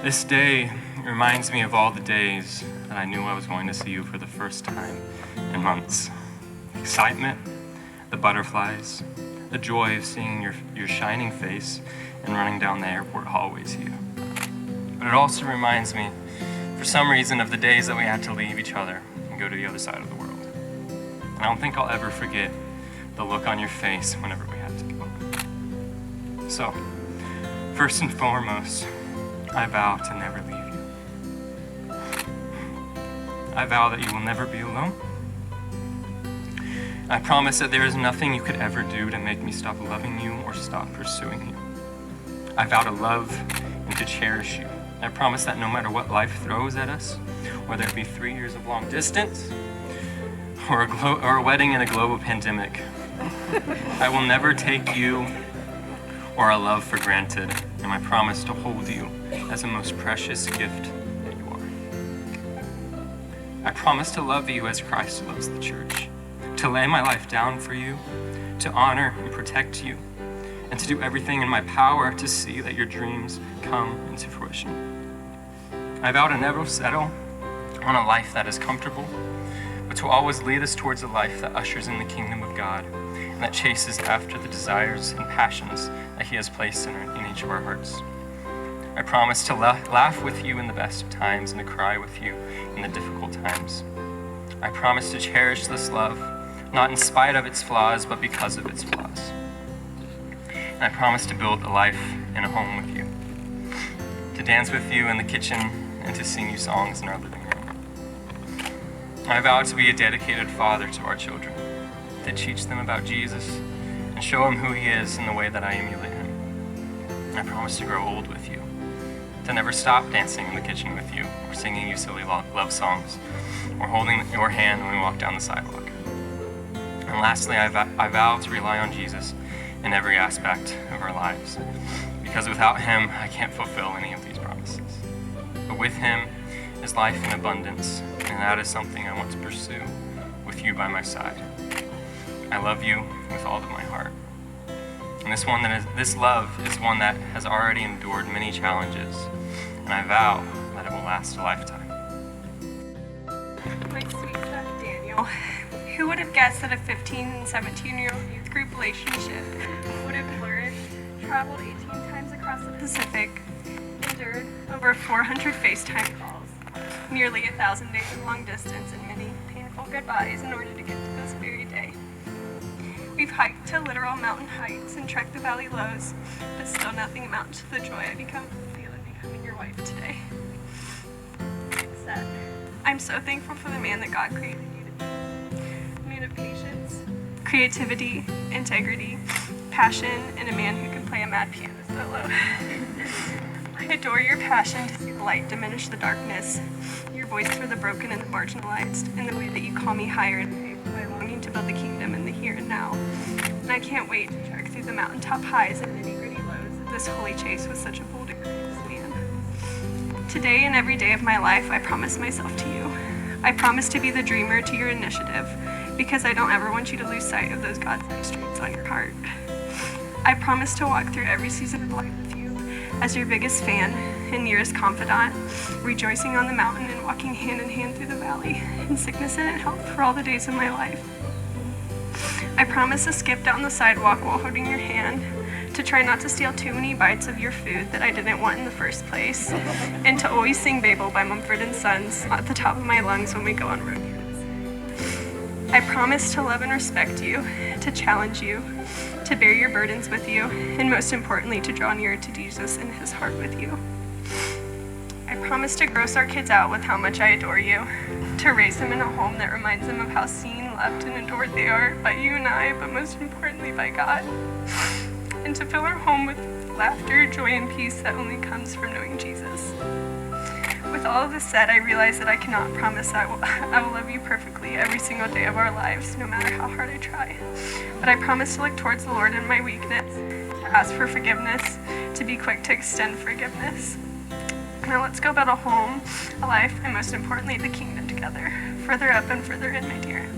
This day reminds me of all the days that I knew I was going to see you for the first time in months. Excitement, the butterflies, the joy of seeing your shining face and running down the airport hallways to you. But it also reminds me, for some reason, of the days that we had to leave each other and go to the other side of the world. And I don't think I'll ever forget the look on your face whenever we had to go. So, first and foremost, I vow to never leave you. I vow that you will never be alone. I promise that there is nothing you could ever do to make me stop loving you or stop pursuing you. I vow to love and to cherish you. I promise that no matter what life throws at us, whether it be 3 years of long distance or a wedding in a global pandemic, I will never take you or our love for granted, and I promise to hold you as the most precious gift that you are. I promise to love you as Christ loves the church, to lay my life down for you, to honor and protect you, and to do everything in my power to see that your dreams come into fruition. I vow to never settle on a life that is comfortable, but to always lead us towards a life that ushers in the kingdom of God and that chases after the desires and passions that He has placed in each of our hearts. I promise to laugh with you in the best of times and to cry with you in the difficult times. I promise to cherish this love, not in spite of its flaws, but because of its flaws. And I promise to build a life and a home with you, to dance with you in the kitchen and to sing you songs in our living room. I vow to be a dedicated father to our children, to teach them about Jesus and show them who He is in the way that I emulate Him. And I promise to grow old with you, to never stop dancing in the kitchen with you or singing you silly love songs or holding your hand when we walk down the sidewalk. And lastly, I vow to rely on Jesus in every aspect of our lives, because without Him, I can't fulfill any of these promises. But with Him is life in abundance, and that is something I want to pursue with you by my side. I love you with all of my heart. And this love is one that has already endured many challenges, and I vow that it will last a lifetime. My sweet son, Daniel. Who would have guessed that a 15 and 17-year-old youth group relationship would have flourished, traveled 18 times across the Pacific, endured over 400 FaceTime calls, nearly 1,000 days of long distance, and many painful goodbyes in order to get to this very day. We've hiked to literal mountain heights and trekked the valley lows, but still nothing amounts to the joy I feel in becoming your wife today. Seth, I'm so thankful for the man that God created you to be. A man of patience, creativity, integrity, passion, and a man who can play a mad piano solo. I adore your passion to see the light diminish the darkness, your voice for the broken and the marginalized, and the way that you call me higher in faith by longing to build the kingdom in the here and now. And I can't wait to trek through the mountaintop highs and nitty-gritty lows of this holy chase with such a bold and courageous man. Today and every day of my life, I promise myself to you. I promise to be the dreamer to your initiative, because I don't ever want you to lose sight of those God-sized dreams on your heart. I promise to walk through every season of life with you as your biggest fan and nearest confidant, rejoicing on the mountain and walking hand in hand through the valley, in sickness and in health for all the days of my life. I promise to skip down the sidewalk while holding your hand, to try not to steal too many bites of your food that I didn't want in the first place, and to always sing Babel by Mumford & Sons at the top of my lungs when we go on road trips. I promise to love and respect you, to challenge you, to bear your burdens with you, and most importantly, to draw near to Jesus and His heart with you. I promise to gross our kids out with how much I adore you, to raise them in a home that reminds them of how seen, loved, and adored they are by you and I, but most importantly by God. And to fill our home with laughter, joy, and peace that only comes from knowing Jesus. With all of this said, I realize that I cannot promise I will love you perfectly every single day of our lives, no matter how hard I try. But I promise to look towards the Lord in my weakness, to ask for forgiveness, to be quick to extend forgiveness. Now let's go build a home, a life, and most importantly, the kingdom together. Further up and further in, my dear.